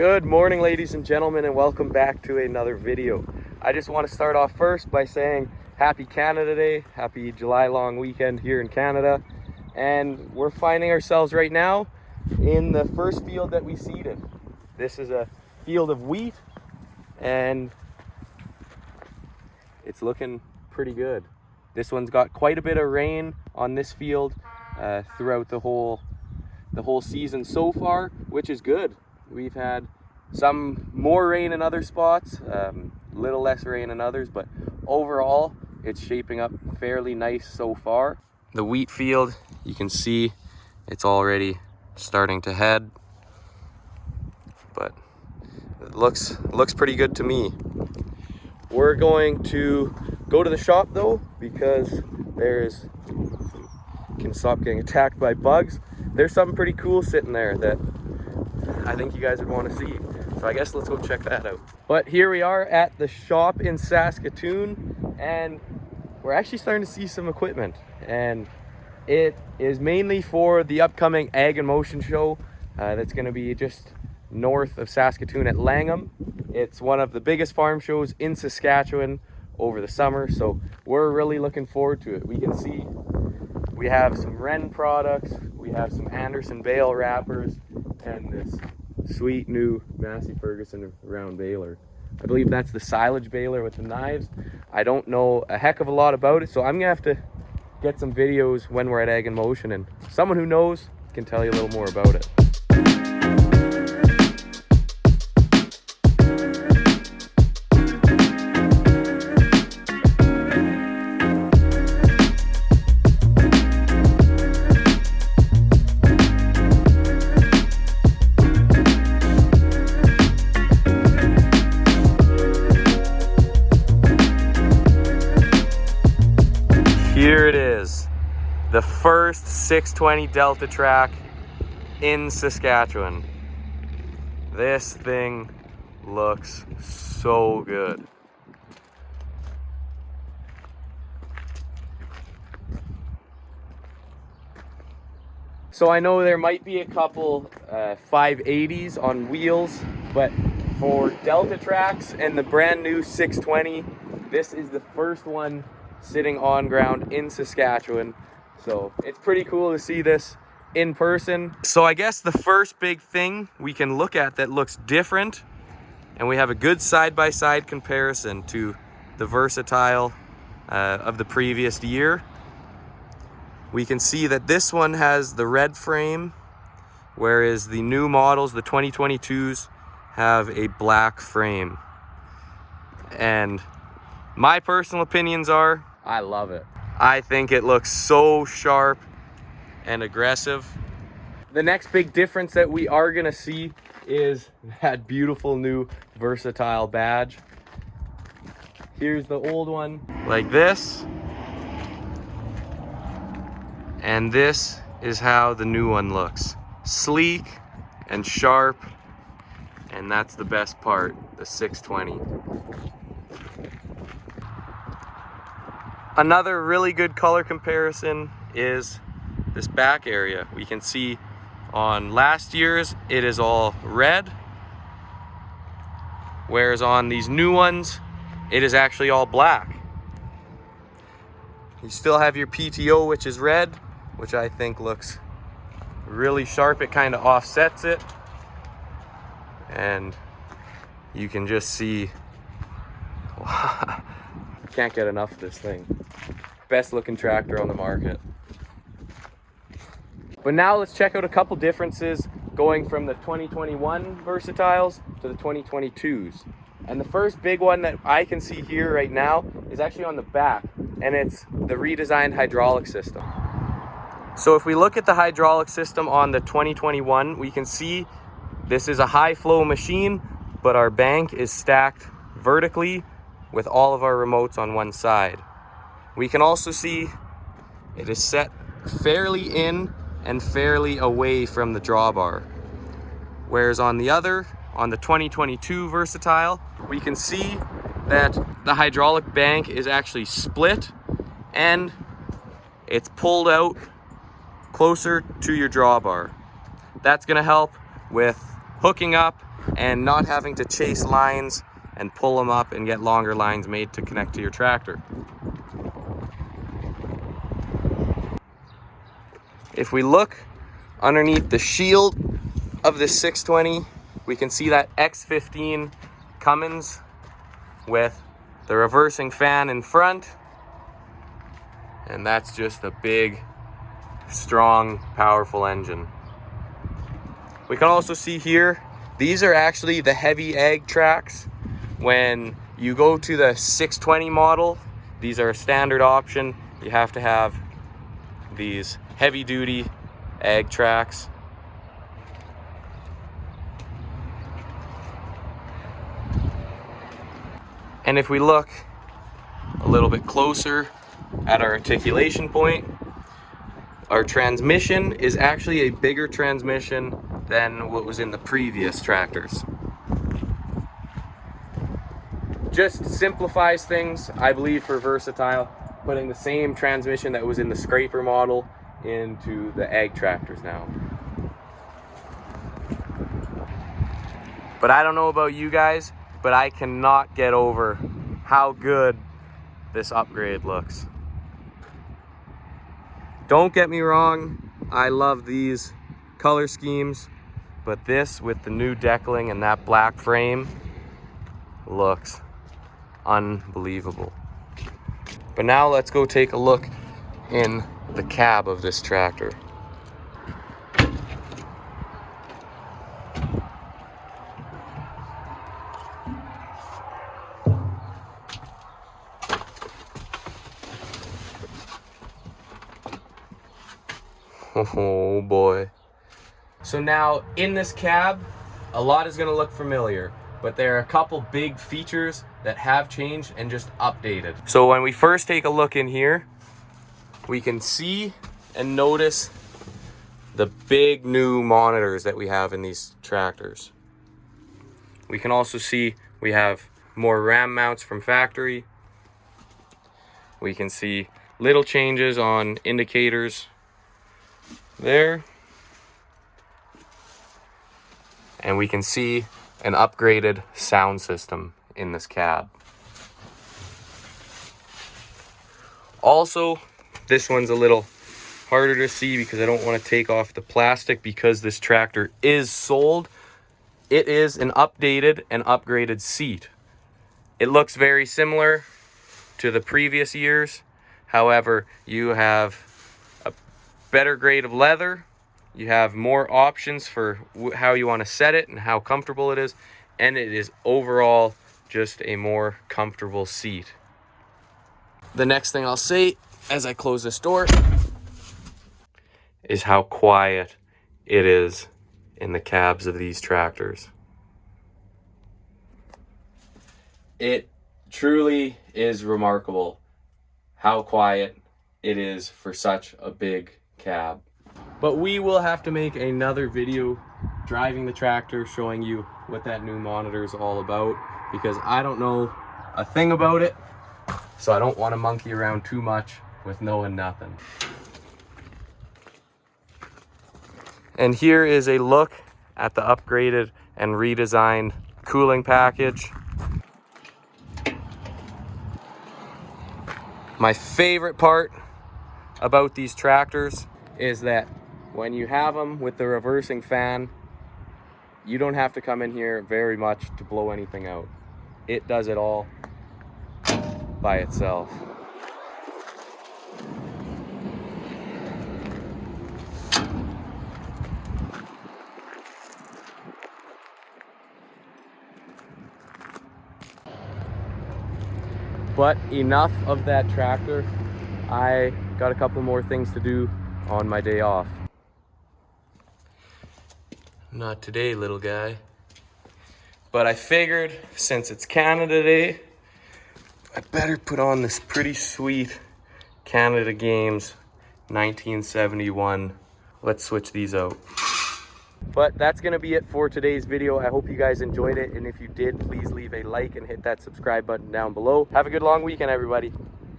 Good morning, ladies and gentlemen, and welcome back to another video. I just want to start off first by saying happy Canada Day, happy July long weekend here in Canada. And we're finding ourselves right now in the first field that we seeded. This is a field of wheat and it's looking pretty good. This one's got quite a bit of rain on this field throughout the whole season so far, which is good. We've had some more rain in other spots, a little less rain in others, but overall it's shaping up fairly nice so far. The wheat field, you can see it's already starting to head, but it looks pretty good to me. We're going to go to the shop though, because can stop getting attacked by bugs. There's something pretty cool sitting there that I think you guys would want to see. So I guess let's go check that out. But here we are at the shop in Saskatoon, and we're actually starting to see some equipment. And it is mainly for the upcoming Ag in Motion show that's going to be just north of Saskatoon at Langham. It's one of the biggest farm shows in Saskatchewan over the summer, so we're really looking forward to it. We can see we have some Wren products, we have some Anderson bale wrappers, and this sweet new Massey Ferguson round baler. I believe that's the silage baler with the knives. I don't know a heck of a lot about it, so I'm gonna have to get some videos when we're at Ag in Motion, and someone who knows can tell you a little more about it. Here it is, the first 620 Delta track in Saskatchewan. This thing looks so good. So I know there might be a couple 580s on wheels, but for Delta tracks and the brand new 620, this is the first one sitting on ground in Saskatchewan. So it's pretty cool to see this in person. So I guess the first big thing we can look at that looks different, and we have a good side-by-side comparison to the Versatile of the previous year. We can see that this one has the red frame, whereas the new models, the 2022s, have a black frame. And my personal opinions are, I love it. I think it looks so sharp and aggressive. The next big difference that we are gonna see is that beautiful new Versatile badge. Here's the old one, like this. And this is how the new one looks. Sleek and sharp, and that's the best part, the 620. Another really good color comparison is this back area. We can see on last year's it is all red, whereas on these new ones it is actually all black. You still have your PTO, which is red, which I think looks really sharp. It kind of offsets it, and you can just see can't get enough of this thing. Best looking tractor on the market. But now let's check out a couple differences going from the 2021 Versatiles to the 2022s. And the first big one that I can see here right now is actually on the back, and it's the redesigned hydraulic system. So if we look at the hydraulic system on the 2021, we can see this is a high flow machine, but our bank is stacked vertically with all of our remotes on one side. We can also see it is set fairly in and fairly away from the drawbar. Whereas on the 2022 Versatile, we can see that the hydraulic bank is actually split and it's pulled out closer to your drawbar. That's gonna help with hooking up and not having to chase lines and pull them up and get longer lines made to connect to your tractor. If we look underneath the shield of this 620, we can see that X15 Cummins with the reversing fan in front, and that's just a big, strong, powerful engine. We can also see here, these are actually the heavy ag tracks. When you go to the 620 model, these are a standard option. You have to have these heavy duty ag tracks. And if we look a little bit closer at our articulation point, our transmission is actually a bigger transmission than what was in the previous tractors. Just simplifies things, I believe, for Versatile, putting the same transmission that was in the scraper model into the ag tractors now. But I don't know about you guys, but I cannot get over how good this upgrade looks. Don't get me wrong, I love these color schemes, but this with the new deckling and that black frame looks unbelievable. But now let's go take a look in the cab of this tractor. Oh boy. So now in this cab, a lot is going to look familiar, but there are a couple big features that have changed and just updated. So when we first take a look in here, we can see and notice the big new monitors that we have in these tractors. We can also see we have more ram mounts from factory. We can see little changes on indicators there. And we can see an upgraded sound system in this cab. Also, this one's a little harder to see because I don't want to take off the plastic because this tractor is sold. It is an updated and upgraded seat. It looks very similar to the previous years. However, you have a better grade of leather. You have more options for how you want to set it and how comfortable it is. And it is overall just a more comfortable seat. The next thing I'll say as I close this door is how quiet it is in the cabs of these tractors. It truly is remarkable how quiet it is for such a big cab. But we will have to make another video driving the tractor, showing you what that new monitor is all about, because I don't know a thing about it, so I don't want to monkey around too much with knowing nothing. And here is a look at the upgraded and redesigned cooling package. My favorite part about these tractors is that when you have them with the reversing fan, you don't have to come in here very much to blow anything out. It does it all by itself. But enough of that tractor. I got a couple more things to do on my day off. Not today, little guy. But I figured since it's Canada Day, I better put on this pretty sweet Canada Games 1971. Let's switch these out. But that's gonna be it for today's video. I hope you guys enjoyed it, and if you did, please leave a like and hit that subscribe button down below. Have a good long weekend, everybody.